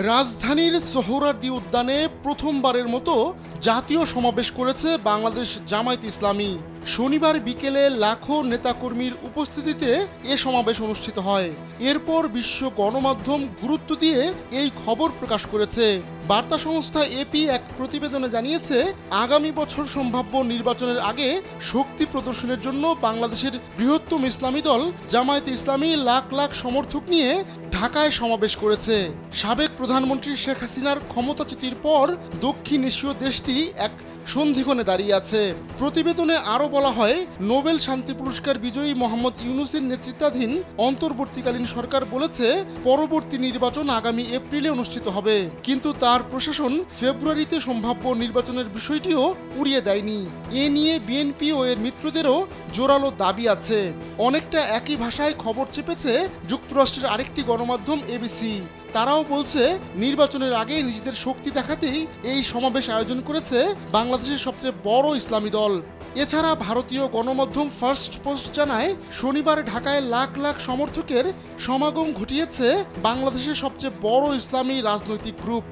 রাজধানীর সোহরাওয়ার্দী উদ্যানে প্রথমবারের মতো জাতীয় সমাবেশ করেছে বাংলাদেশ জামায়াত ইসলামী। শনিবার বিকেলে লাখো নেতাকর্মীর উপস্থিতিতে এ সমাবেশ অনুষ্ঠিত হয়। এরপর বিশ্ব গণমাধ্যম গুরুত্ব দিয়ে এই খবর প্রকাশ করেছে। বার্তা সংস্থা এপি এক প্রতিবেদনে জানিয়েছে, আগামী বছর সম্ভাব্য নির্বাচনের আগে শক্তি প্রদর্শনের জন্য বাংলাদেশের বৃহত্তম ইসলামী দল জামায়াতে ইসলামী লাখ লাখ সমর্থক নিয়ে ঢাকায় সমাবেশ করেছে। সাবেক প্রধানমন্ত্রী শেখ হাসিনার ক্ষমতাচ্যুতির পর দক্ষিণ এশীয় দেশটি এক সন্ধিক্ষণে দাঁড়িয়ে আছে। প্রতিবেদনে আরও বলা হয়, নোবেল শান্তি পুরস্কার বিজয়ী মোহাম্মদ ইউনূসের নেতৃত্বাধীন অন্তর্বর্তীকালীন সরকার বলেছে পরবর্তী নির্বাচন আগামী এপ্রিলে অনুষ্ঠিত হবে, কিন্তু তার প্রশাসন ফেব্রুয়ারিতে সম্ভাব্য নির্বাচনের বিষয়টিও উড়িয়ে দেয়নি। এ নিয়ে বিএনপি ও এর মিত্রদেরও জোরালো দাবি আছে। অনেকটা একই ভাষায় খবর চেপেছে যুক্তরাষ্ট্রের আরেকটি গণমাধ্যম এবিসি। তারাও বলছে, নির্বাচনের আগে নিজেদের শক্তি দেখাতেই এই সমাবেশ আয়োজন করেছে বাংলাদেশের সবচেয়ে বড় ইসলামী দল। এছাড়া ভারতীয় গণমাধ্যম ফার্স্ট পোস্ট জানায়, শনিবার ঢাকায় লাখ লাখ সমর্থকের সমাগম ঘটিয়েছে বাংলাদেশের সবচেয়ে বড় ইসলামী রাজনৈতিক গ্রুপ।